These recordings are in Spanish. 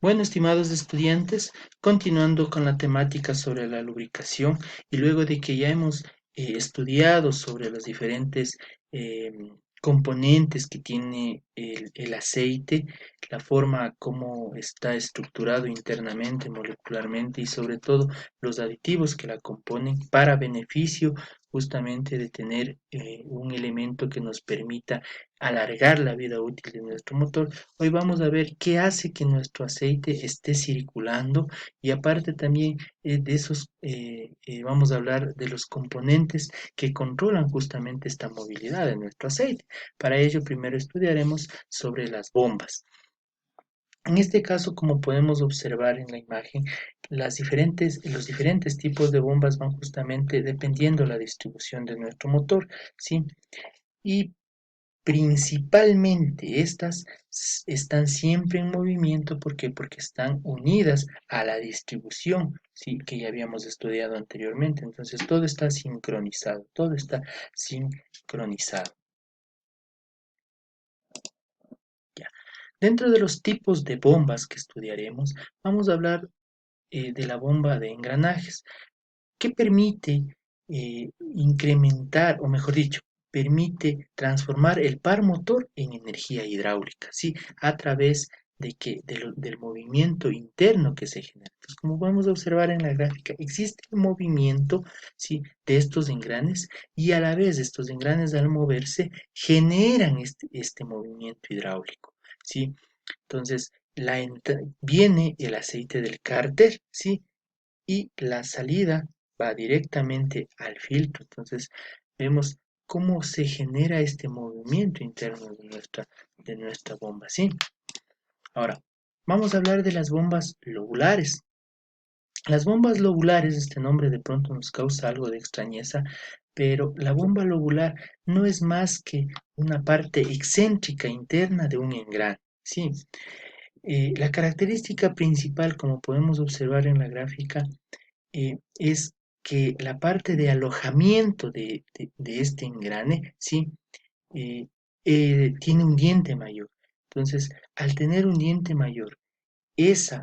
Bueno, estimados estudiantes, continuando con la temática sobre la lubricación y luego de que ya hemos estudiado sobre los diferentes eh, componentes que tiene el aceite, la forma como está estructurado internamente, molecularmente y sobre todo los aditivos que la componen para beneficio justamente de tener un elemento que nos permita alargar la vida útil de nuestro motor. Hoy vamos a ver qué hace que nuestro aceite esté circulando y aparte también de esos, vamos a hablar de los componentes que controlan justamente esta movilidad de nuestro aceite. Para ello, primero estudiaremos sobre las bombas. En este caso, como podemos observar en la imagen, los diferentes tipos de bombas van justamente dependiendo la distribución de nuestro motor, ¿sí? Y principalmente estas están siempre en movimiento. ¿Por qué? Porque están unidas a la distribución, ¿sí? Que ya habíamos estudiado anteriormente. Entonces todo está sincronizado, todo está sincronizado. Ya. Dentro de los tipos de bombas que estudiaremos, vamos a hablar de la bomba de engranajes, que permite incrementar, o mejor dicho, permite transformar el par motor en energía hidráulica, ¿sí? A través del movimiento interno que se genera. Entonces, como vamos a observar en la gráfica, existe un movimiento, ¿sí? De estos engranes y a la vez estos engranes al moverse generan este movimiento hidráulico, ¿sí? Entonces, viene el aceite del cárter, ¿sí? Y la salida va directamente al filtro. Entonces vemos cómo se genera este movimiento interno de nuestra bomba, ¿sí? Ahora, vamos a hablar de las bombas lobulares. Las bombas lobulares, este nombre de pronto nos causa algo de extrañeza, pero la bomba lobular no es más que una parte excéntrica interna de un engrane, ¿sí? La característica principal, como podemos observar en la gráfica, es que la parte de alojamiento de este engrane, ¿sí? Eh, tiene un diente mayor. Entonces, al tener un diente mayor, ese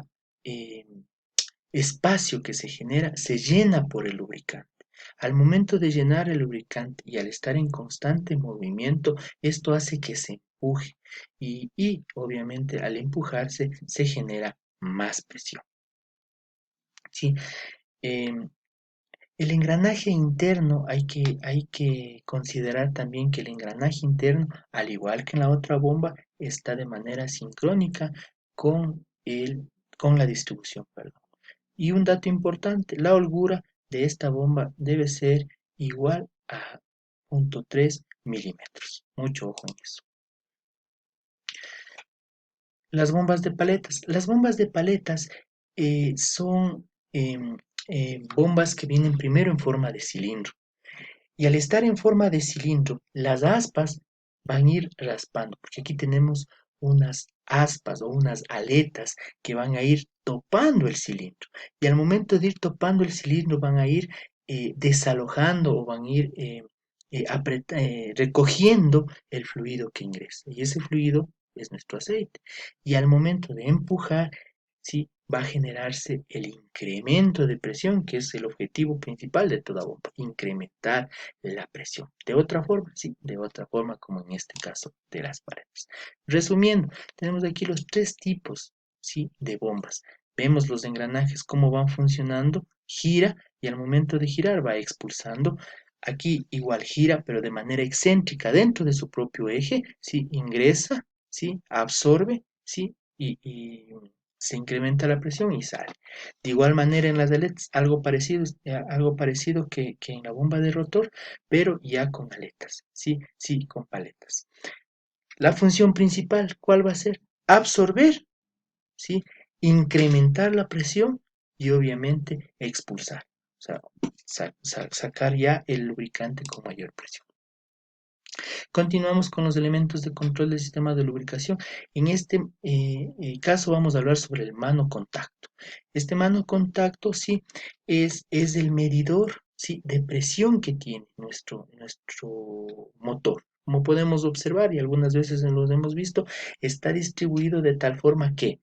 espacio que se genera se llena por el lubricante. Al momento de llenar el lubricante y al estar en constante movimiento, esto hace que se empuje y obviamente al empujarse se genera más presión. ¿Sí? Em, El engranaje interno, hay que considerar también que el engranaje interno, al igual que en la otra bomba, está de manera sincrónica con, con la distribución, perdón. Y un dato importante, la holgura de esta bomba debe ser igual a 0.3 milímetros. Mucho ojo en eso. Las bombas de paletas. Las bombas de paletas son bombas que vienen primero en forma de cilindro. Y al estar en forma de cilindro, las aspas van a ir raspando, porque aquí tenemos unas aspas o unas aletas que van a ir topando el cilindro. Y al momento de ir topando el cilindro van a ir desalojando o van a ir recogiendo el fluido que ingresa. Y ese fluido es nuestro aceite. Y al momento de empujar, sí, va a generarse el incremento de presión, que es el objetivo principal de toda bomba, incrementar la presión. De otra forma, sí, de otra forma, como en este caso de las paredes. Resumiendo, tenemos aquí los tres tipos, sí, de bombas. Vemos los engranajes cómo van funcionando, gira y al momento de girar va expulsando. Aquí igual gira, pero de manera excéntrica dentro de su propio eje, sí, ingresa, sí, absorbe, sí, y se incrementa la presión y sale. De igual manera en las aletas, algo parecido que en la bomba de rotor, pero ya con aletas, sí, sí, con paletas. La función principal, ¿cuál va a ser? Absorber, sí, incrementar la presión y obviamente expulsar, o sea, sacar ya el lubricante con mayor presión. Continuamos con los elementos de control del sistema de lubricación. En este caso vamos a hablar sobre el mano contacto. Este mano contacto sí es el medidor, sí, de presión que tiene nuestro motor. Como podemos observar y algunas veces los hemos visto, está distribuido de tal forma que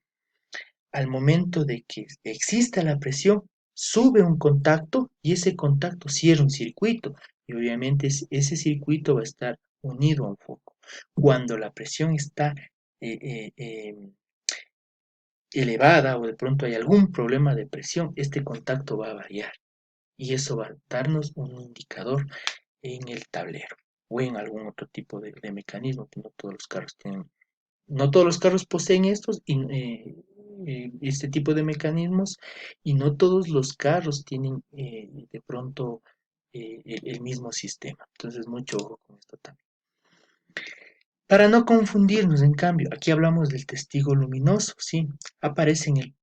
al momento de que exista la presión, sube un contacto y ese contacto cierra un circuito. Y obviamente ese circuito va a estar unido a un foco. Cuando la presión está eh, eh, eh, elevada o de pronto hay algún problema de presión, este contacto va a variar y eso va a darnos un indicador en el tablero o en algún otro tipo de mecanismo que no todos los carros tienen. No todos los carros poseen este tipo de mecanismos y no todos los carros tienen de pronto el mismo sistema. Entonces, mucho ojo con esto también. Para no confundirnos, en cambio, aquí hablamos del testigo luminoso, ¿sí? Aparece en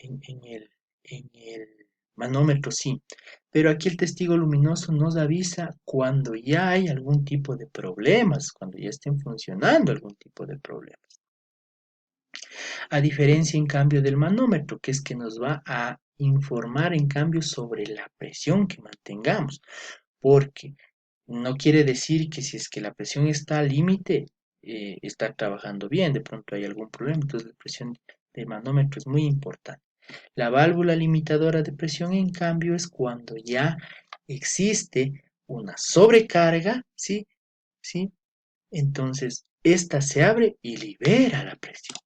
el manómetro, sí. Pero aquí el testigo luminoso nos avisa cuando ya hay algún tipo de problemas, cuando ya estén funcionando algún tipo de problemas. A diferencia, en cambio, del manómetro, que es que nos va a informar, en cambio, sobre la presión que mantengamos, porque no quiere decir que si es que la presión está al límite, está trabajando bien, de pronto hay algún problema, entonces la presión del manómetro es muy importante. La válvula limitadora de presión, en cambio, es cuando ya existe una sobrecarga, ¿sí? ¿Sí? Entonces, esta se abre y libera la presión.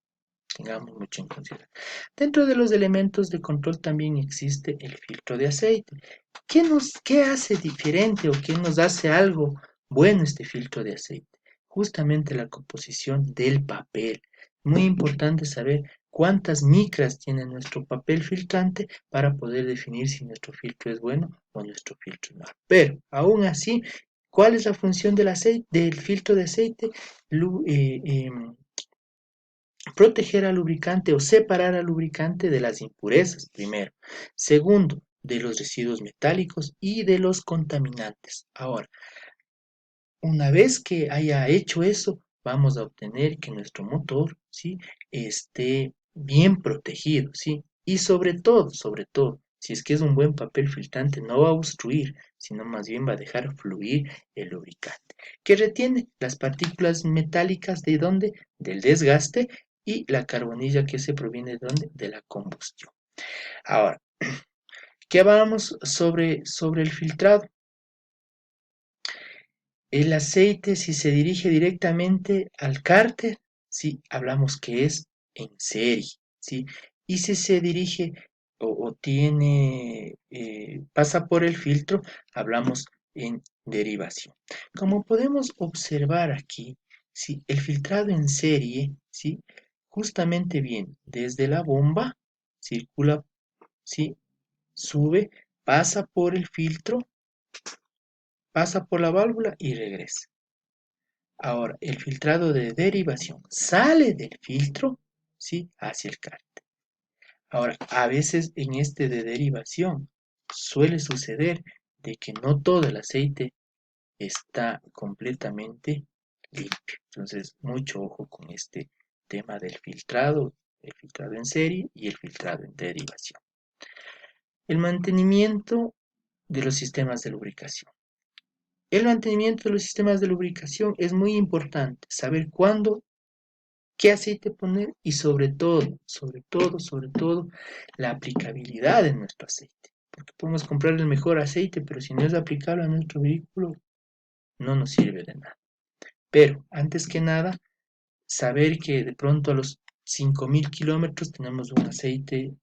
Tengamos mucho en consideración. Dentro de los elementos de control también existe el filtro de aceite. ¿Qué hace diferente o qué nos hace algo bueno este filtro de aceite? Justamente la composición del papel. Muy importante saber cuántas micras tiene nuestro papel filtrante para poder definir si nuestro filtro es bueno o nuestro filtro es malo. Pero aún así, ¿cuál es la función del aceite, del filtro de aceite? Proteger al lubricante o separar al lubricante de las impurezas, primero. Segundo, de los residuos metálicos y de los contaminantes. Ahora, una vez que haya hecho eso, vamos a obtener que nuestro motor, ¿sí?, esté bien protegido, ¿sí? Y sobre todo, si es que es un buen papel filtrante, no va a obstruir, sino más bien va a dejar fluir el lubricante, que retiene las partículas metálicas de dónde, del desgaste y la carbonilla que se proviene de dónde, de la combustión. Ahora, ¿qué hablamos sobre el filtrado? El aceite, si se dirige directamente al cárter, sí, hablamos que es en serie, ¿sí? Y si se dirige o tiene, pasa por el filtro, hablamos en derivación. Como podemos observar aquí, ¿sí?, el filtrado en serie, ¿sí?, justamente viene desde la bomba, circula, ¿sí?, sube, pasa por el filtro, pasa por la válvula y regresa. Ahora, el filtrado de derivación sale del filtro, ¿sí?, hacia el cárter. Ahora, a veces en este de derivación suele suceder de que no todo el aceite está completamente limpio. Entonces, mucho ojo con este tema del filtrado, el filtrado en serie y el filtrado en derivación. El mantenimiento de los sistemas de lubricación. El mantenimiento de los sistemas de lubricación es muy importante, saber cuándo, qué aceite poner y sobre todo, la aplicabilidad de nuestro aceite. Porque podemos comprar el mejor aceite, pero si no es aplicable a nuestro vehículo, no nos sirve de nada. Pero, antes que nada, saber que de pronto a los 5.000 kilómetros tenemos un aceite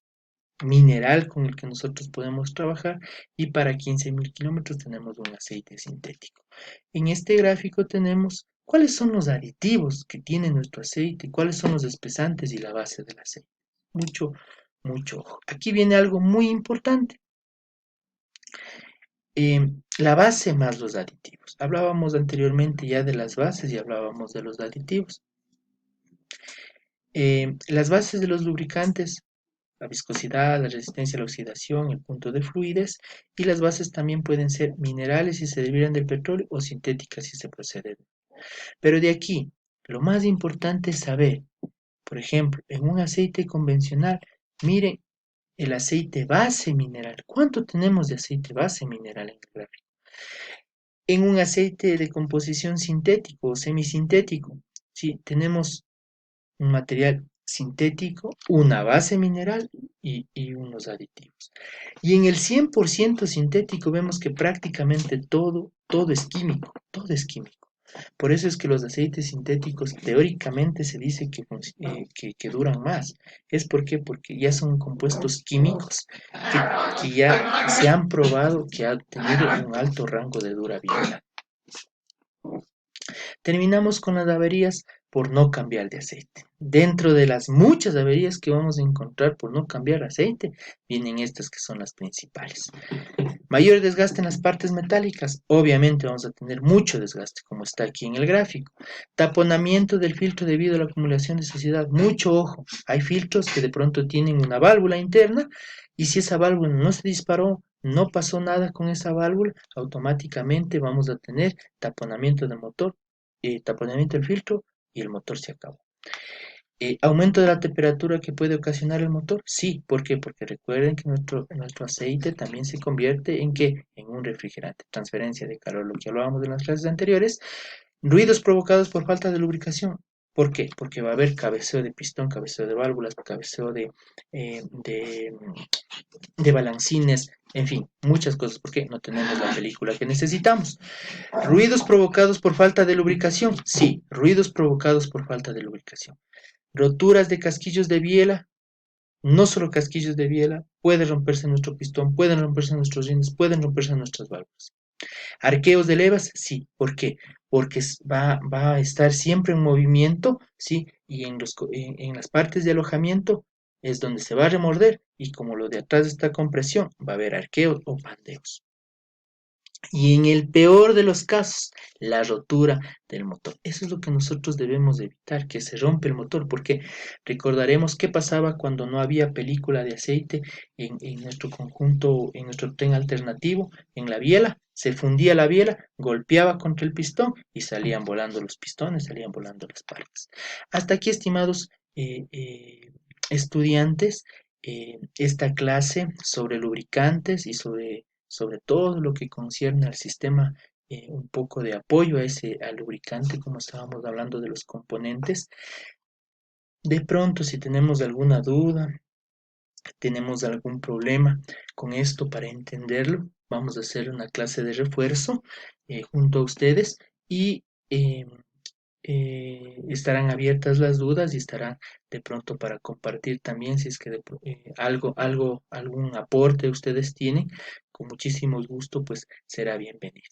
mineral con el que nosotros podemos trabajar y para 15.000 kilómetros tenemos un aceite sintético. En este gráfico tenemos cuáles son los aditivos que tiene nuestro aceite, cuáles son los espesantes y la base del aceite. Mucho, mucho ojo. Aquí viene algo muy importante. La base más los aditivos. Hablábamos anteriormente ya de las bases y hablábamos de los aditivos. Las bases de los lubricantes, la viscosidad, la resistencia a la oxidación, el punto de fluidez, y las bases también pueden ser minerales si se derivan del petróleo o sintéticas si se procede. Pero de aquí, lo más importante es saber, por ejemplo, en un aceite convencional, miren el aceite base mineral. ¿Cuánto tenemos de aceite base mineral en el gráfico? En un aceite de composición sintético o semisintético, sí, tenemos un material sintético, una base mineral y unos aditivos. Y en el 100% sintético vemos que prácticamente todo es químico, todo es químico. Por eso es que los aceites sintéticos teóricamente se dice que duran más. ¿Es por qué? Porque ya son compuestos químicos que ya se han probado que han tenido un alto rango de durabilidad. Terminamos con las averías por no cambiar de aceite. Dentro de las muchas averías que vamos a encontrar por no cambiar aceite, vienen estas que son las principales. Mayor desgaste en las partes metálicas, obviamente vamos a tener mucho desgaste, como está aquí en el gráfico. Taponamiento del filtro debido a la acumulación de suciedad, mucho ojo. Hay filtros que de pronto tienen una válvula interna y si esa válvula no se disparó, no pasó nada con esa válvula, automáticamente vamos a tener taponamiento del motor, taponamiento del filtro y el motor se acabó. ¿Aumento de la temperatura que puede ocasionar el motor? Sí, ¿por qué? Porque recuerden que nuestro aceite también se convierte en ¿qué? En un refrigerante, transferencia de calor, lo que hablábamos en las clases anteriores. Ruidos provocados por falta de lubricación. ¿Por qué? Porque va a haber cabeceo de pistón, cabeceo de válvulas, cabeceo eh, de, de balancines, en fin, muchas cosas, porque no tenemos la película que necesitamos. ¿Ruidos provocados por falta de lubricación? Sí, ruidos provocados por falta de lubricación. Roturas de casquillos de biela, no solo casquillos de biela, puede romperse nuestro pistón, pueden romperse nuestros rines, pueden romperse nuestras válvulas. Arqueos de levas, sí. ¿Por qué? Porque va a estar siempre en movimiento, ¿sí? Y en las partes de alojamiento es donde se va a remorder y como lo de atrás está con presión, va a haber arqueos o pandeos. Y en el peor de los casos, la rotura del motor. Eso es lo que nosotros debemos evitar, que se rompe el motor, porque recordaremos qué pasaba cuando no había película de aceite en nuestro conjunto, en nuestro tren alternativo, en la biela. Se fundía la biela, golpeaba contra el pistón y salían volando los pistones, salían volando las partes. Hasta aquí, estimados estudiantes, esta clase sobre lubricantes y sobre todo lo que concierne al sistema, un poco de apoyo al lubricante, como estábamos hablando de los componentes. De pronto, si tenemos alguna duda, tenemos algún problema con esto para entenderlo, vamos a hacer una clase de refuerzo junto a ustedes y estarán abiertas las dudas y estarán de pronto para compartir también si es que algún aporte ustedes tienen, con muchísimo gusto, pues será bienvenido.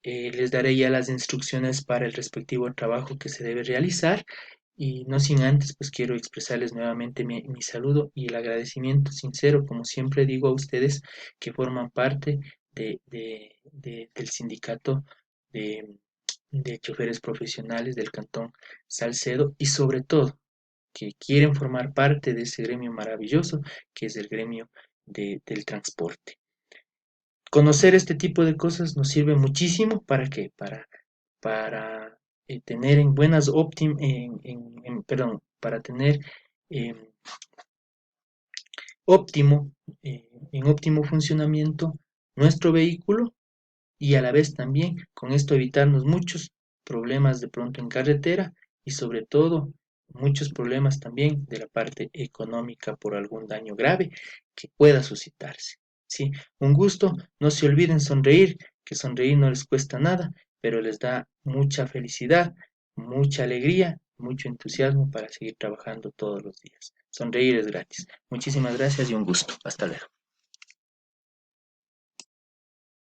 Les daré ya las instrucciones para el respectivo trabajo que se debe realizar y no sin antes, pues quiero expresarles nuevamente mi saludo y el agradecimiento sincero, como siempre digo a ustedes que forman parte del sindicato de, de choferes profesionales del Cantón Salcedo y sobre todo que quieren formar parte de ese gremio maravilloso que es el gremio del transporte. Conocer este tipo de cosas nos sirve muchísimo para qué, para tener en buenas perdón, para tener eh, óptimo, en óptimo funcionamiento nuestro vehículo y a la vez también con esto evitarnos muchos problemas de pronto en carretera y sobre todo muchos problemas también de la parte económica por algún daño grave que pueda suscitarse. Sí, un gusto, no se olviden sonreír, que sonreír no les cuesta nada, pero les da mucha felicidad, mucha alegría, mucho entusiasmo para seguir trabajando todos los días. Sonreír es gratis. Muchísimas gracias y un gusto. Hasta luego.